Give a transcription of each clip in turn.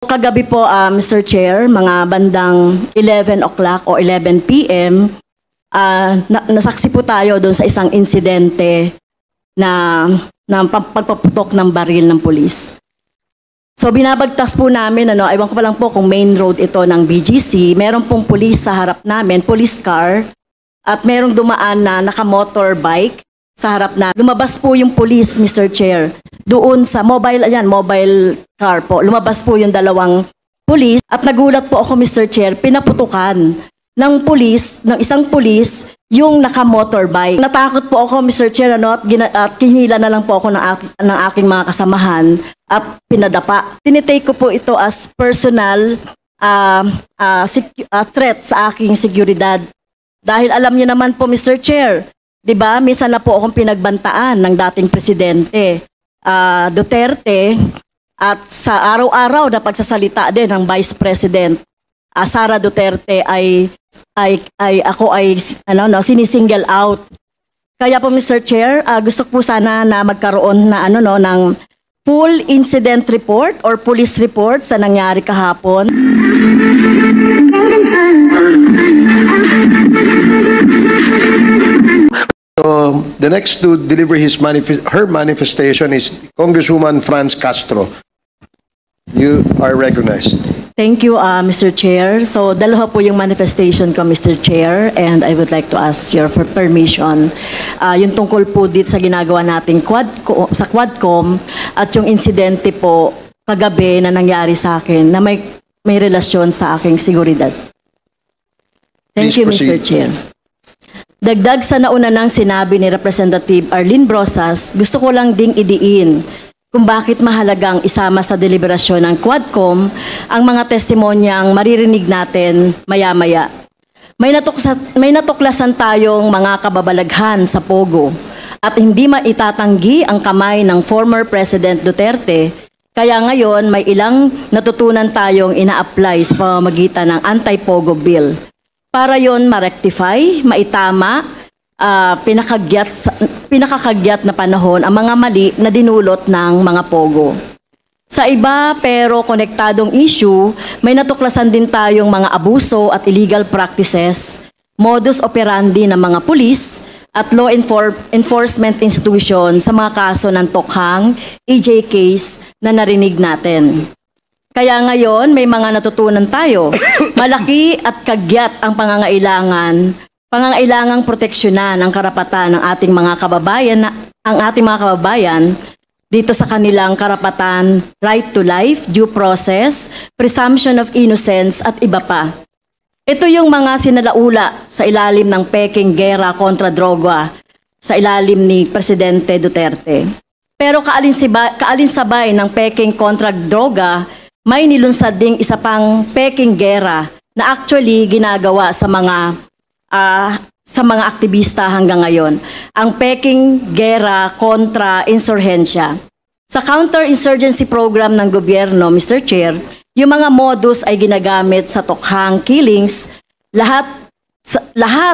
Kagabi po, Mr. Chair, mga bandang 11 o'clock o 11 p.m., nasaksi po tayo doon sa isang insidente na pagpaputok ng baril ng pulis. So binabagtas po namin, ewan ko pa lang po kung main road ito ng BGC, meron pong pulis sa harap namin, police car, at merong dumaan na naka-motorbike sa harap na. Lumabas po yung police, Mr. Chair, doon sa mobile car po. Lumabas po yung dalawang police at nagulat po ako, Mr. Chair, pinaputukan ng isang police yung naka-motorbike. Natakot po ako, Mr. Chair, at kinila na lang po ako ng aking mga kasamahan at pinadapa. Tinitake ko po ito as personal threat sa aking seguridad. Dahil alam niyo naman po, Mr. Chair, di ba, minsan na po akong pinagbantaan ng dating presidente Duterte at sa araw-araw na pagsasalita din ng Vice President Sara Duterte ay sinisingle out. Kaya po, Mr. Chair, gusto ko po sana na magkaroon na ng full incident report or police report sa nangyari kahapon. So the next to deliver her manifestation is Congresswoman Franz Castro. You are recognized. Thank you, Mr. Chair. So dalawa po yung manifestation ko, Mr. Chair, and I would like to ask your permission. Yung tungkol po dito sa ginagawa nating sa Quadcom at yung insidente po kagabi na nangyari sa akin na may relasyon sa aking seguridad. Thank you, Mr. Chair. Dagdag sa nauna nang sinabi ni Representative Arlene Brosas, gusto ko lang ding idiin kung bakit mahalagang isama sa deliberasyon ng Quadcom ang mga testimonyang maririnig natin maya-maya. May natuklasan tayong mga kababalaghan sa Pogo at hindi maitatanggi ang kamay ng former President Duterte, kaya ngayon may ilang natutunan tayong ina-apply sa pamamagitan ng Anti-Pogo Bill. Para yon ma-rectify, maitama, pinakakagyat na panahon ang mga mali na dinulot ng mga Pogo. Sa iba pero konektadong issue, may natuklasan din tayong mga abuso at illegal practices, modus operandi ng mga pulis at law enforcement institution sa mga kaso ng Tokhang, EJ case na narinig natin. Kaya ngayon, may mga natutunan tayo. Malaki at kagyat ang pangangailangang proteksyonan ang karapatan ng ating mga kababayan, dito sa kanilang karapatan, right to life, due process, presumption of innocence at iba pa. Ito yung mga sinalaula sa ilalim ng peking gera kontra droga sa ilalim ni Presidente Duterte. Pero kaalinsabay ng peking kontra droga, may nilunsad ding isa pang peking gera na actually ginagawa sa mga aktivista hanggang ngayon. Ang peking gera kontra insurhensya. Sa counter-insurgency program ng gobyerno, Mr. Chair, yung mga modus ay ginagamit sa Tokhang killings, lahat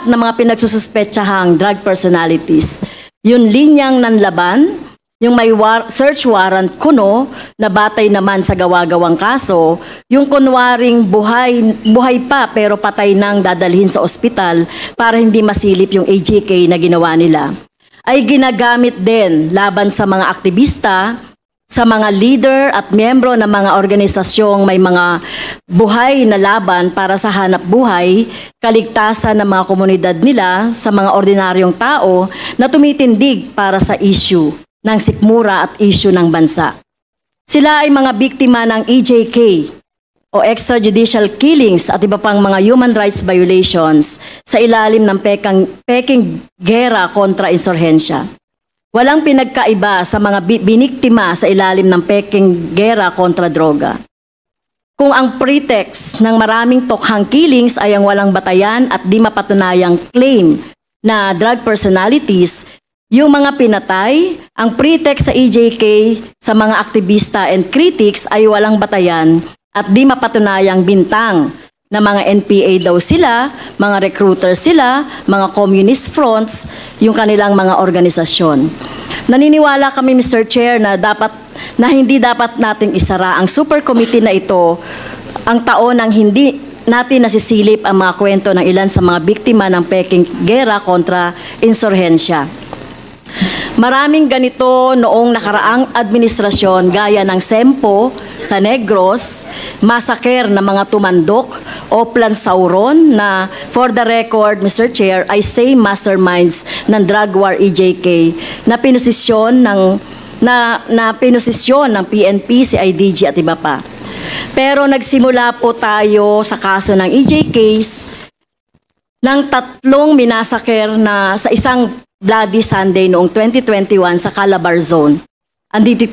ng mga pinagsususpetsahang drug personalities. Yung linyang nanlaban, yung may search warrant kuno na batay naman sa gawa-gawang kaso, yung kunwaring buhay pa pero patay nang dadalhin sa ospital para hindi masilip yung AJK na ginawa nila, ay ginagamit din laban sa mga aktivista, sa mga leader at miyembro ng mga organisasyong may mga buhay na laban para sa hanap buhay, kaligtasan ng mga komunidad nila sa mga ordinaryong tao na tumitindig para sa issue ng sikmura at issue ng bansa. Sila ay mga biktima ng EJK o extrajudicial killings at iba pang mga human rights violations sa ilalim ng peking gera kontra insurhensya. Walang pinagkaiba sa mga biniktima sa ilalim ng peking gera kontra droga. Kung ang pretext ng maraming Tokhang killings ay ang walang batayan at di mapatunayang claim na drug personalities, yung mga pinatay, ang pretext sa EJK sa mga aktivista and critics ay walang batayan at di mapatunayang bintang na mga NPA daw sila, mga recruiter sila, mga communist fronts, yung kanilang mga organisasyon. Naniniwala kami, Mr. Chair, na hindi dapat nating isara ang super committee na ito ang taon ng hindi natin nasisilip ang mga kwento ng ilan sa mga biktima ng Peking Gera kontra insurhensya. Maraming ganito noong nakaraang administrasyon gaya ng Sempo sa Negros, masaker na mga tumandok o Plansauron na for the record, Mr. Chair, ay same masterminds ng drug war EJK na pinosisyon ng PNP, CIDG at iba pa. Pero nagsimula po tayo sa kaso ng EJ case ng 3 minasaker na sa isang Bloody Sunday noong 2021 sa Calabar Zone. Andito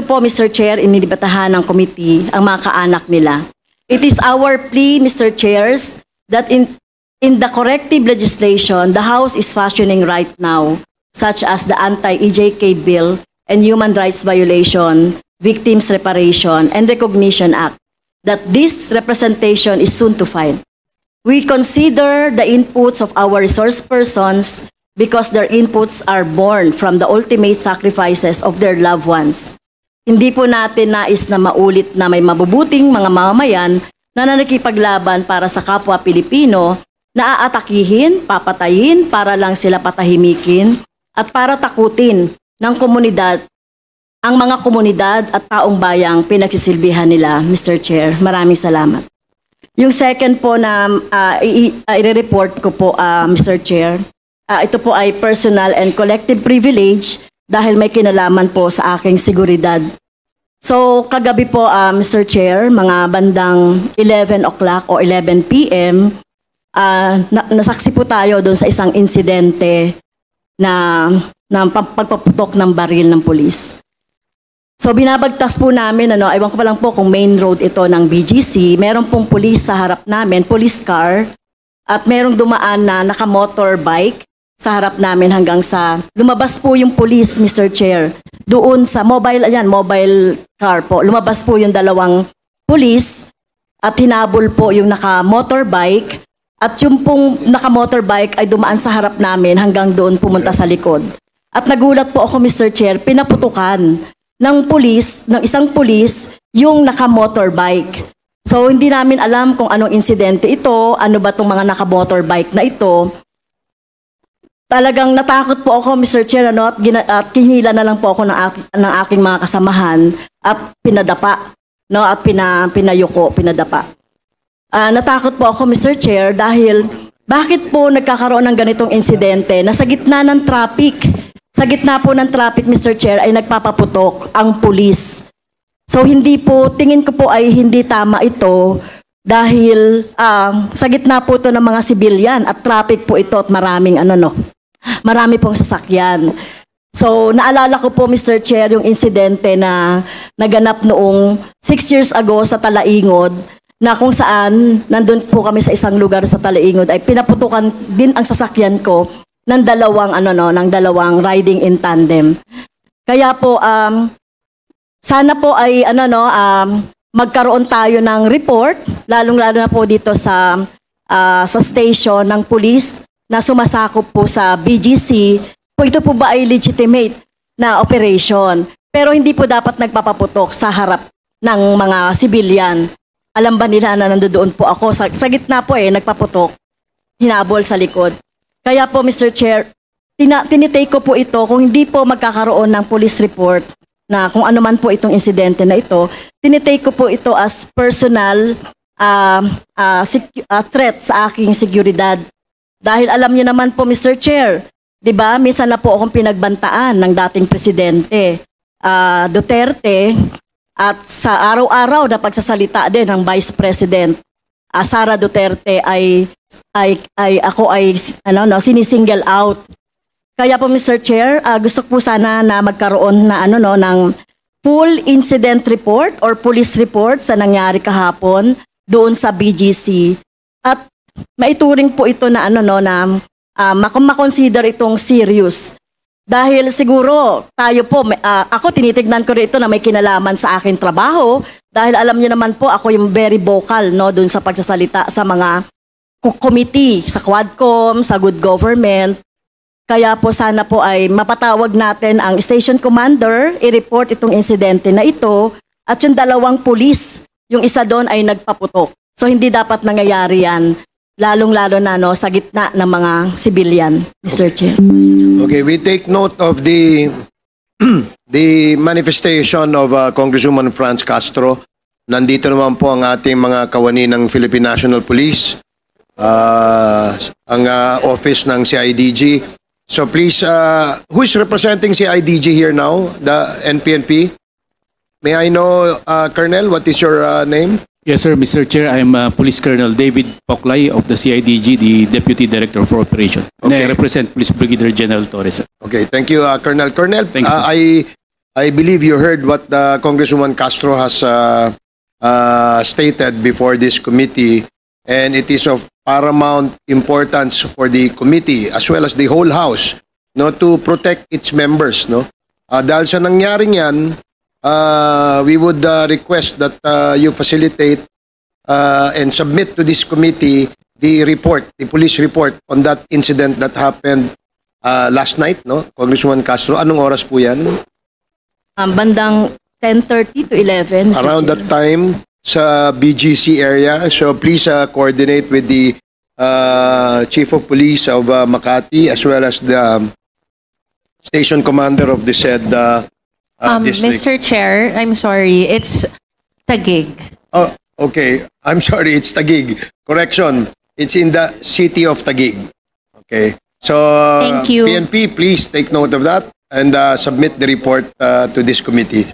po, Mr. Chair, inilibatahan ng committee ang mga kaanak nila. It is our plea, Mr. Chairs, that in the corrective legislation the House is fashioning right now, such as the Anti-EJK Bill and Human Rights Violation, Victims Reparation and Recognition Act, that this representation is soon to file. We consider the inputs of our resource persons because their inputs are born from the ultimate sacrifices of their loved ones. Hindi po natin nais na maulit na may mabubuting mga mamamayan na nakikipaglaban para sa kapwa Pilipino na aatakihin, papatayin para lang sila patahimikin at para takutin ng komunidad ang mga komunidad at taong bayang pinagsisilbihan nila, Mr. Chair. Maraming salamat. Yung second po na i-report ko po, Mr. Chair, ito po ay personal and collective privilege dahil may kinalaman po sa aking seguridad. So, kagabi po, Mr. Chair, mga bandang 11 o'clock o 11 p.m., nasaksi po tayo doon sa isang insidente na pagpaputok ng baril ng pulis. So, binabagtas po namin, ewan ko pa lang po kung main road ito ng BGC, meron pong pulis sa harap namin, police car, at merong dumaan na naka-motorbike sa harap namin hanggang sa lumabas po yung police, Mr. Chair. Doon sa mobile car po. Lumabas po yung 2 police at hinabol po yung naka-motorbike at yung pong naka-motorbike ay dumaan sa harap namin hanggang doon pumunta sa likod. At nagulat po ako, Mr. Chair, pinaputukan ng isang police yung naka-motorbike. So hindi namin alam kung anong insidente ito, ano ba itong mga naka-motorbike na ito. Talagang natakot po ako, Mr. Chair, at kinila na lang po ako ng aking mga kasamahan at pinadapa, at pinadapa. Natakot po ako, Mr. Chair, dahil bakit po nagkakaroon ng ganitong insidente na sa gitna ng traffic, Mr. Chair, ay nagpapaputok ang pulis. So tingin ko po ay hindi tama ito dahil sa gitna po ito ng mga sibilyan at traffic po ito at marami pong sasakyan. So, naalala ko po, Mr. Chair, yung insidente na naganap noong 6 years ago sa Talaingod, na kung saan, nandun po kami sa isang lugar sa Talaingod, ay pinaputukan din ang sasakyan ko ng dalawang riding in tandem. Kaya po, sana po ay, magkaroon tayo ng report, lalong-lalo na po dito sa station ng police, na sumasakop po sa BGC, kung ito po ba ay legitimate na operation. Pero hindi po dapat nagpapaputok sa harap ng mga civilian. Alam ba nila na nandoon po ako? Sa gitna po nagpaputok, hinabol sa likod. Kaya po, Mr. Chair, tinitake ko po ito, kung hindi po magkakaroon ng police report na kung ano man po itong insidente na ito, tinitake ko po ito as personal threat sa aking seguridad. Dahil alam niyo naman po, Mr. Chair, di ba, minsan na po akong pinagbantaan ng dating presidente Duterte at sa araw-araw na pagsasalita din ng Vice President Sara Duterte ay sinisingle out. Kaya po, Mr. Chair, gusto ko po sana na magkaroon na ng full incident report or police report sa nangyari kahapon doon sa BGC. At maituring po ito na makonsider itong serious. Dahil siguro tayo po, ako tinitignan ko rin ito na may kinalaman sa aking trabaho dahil alam niyo naman po ako yung very vocal no dun sa pagsasalita sa mga committee, sa Quadcom, sa Good Government. Kaya po sana po ay mapatawag natin ang station commander, i-report itong insidente na ito at yung dalawang pulis, yung isa doon ay nagpaputok. So hindi dapat nangyayari yan, lalong-lalo na no, sa gitna ng mga civilian, Mr. Chair. Okay, we take note of the the manifestation of Congresswoman Franz Castro. Nandito naman po ang ating mga kawani ng Philippine National Police, ang office ng CIDG. So please, who is representing CIDG here now? The NPNP? May I know, Colonel, what is your name? Yes, sir, Mr. Chair. I am Police Colonel David Poklay of the CIDG, the Deputy Director for Operation. And Okay. I represent Police Brigadier General Torres, sir. Okay, thank you, Colonel. Colonel, Thank you, sir. I believe you heard what Congresswoman Castro has stated before this committee, and it is of paramount importance for the committee as well as the whole House, no, to protect its members, no. Dahil sa nangyaring yan, we would request that you facilitate and submit to this committee the report, the police report on that incident that happened last night, no? Congresswoman Castro, anong oras po yan? Bandang 10:30 to 11, Mr. Around Chair. that time sa BGC area. So please coordinate with the Chief of Police of Makati as well as the station commander of the said district. Mr. Chair, I'm sorry. It's Taguig. Oh, okay. I'm sorry, it's Taguig. Correction. It's in the city of Taguig. Okay. So, Thank you. PNP, please take note of that and submit the report to this committee.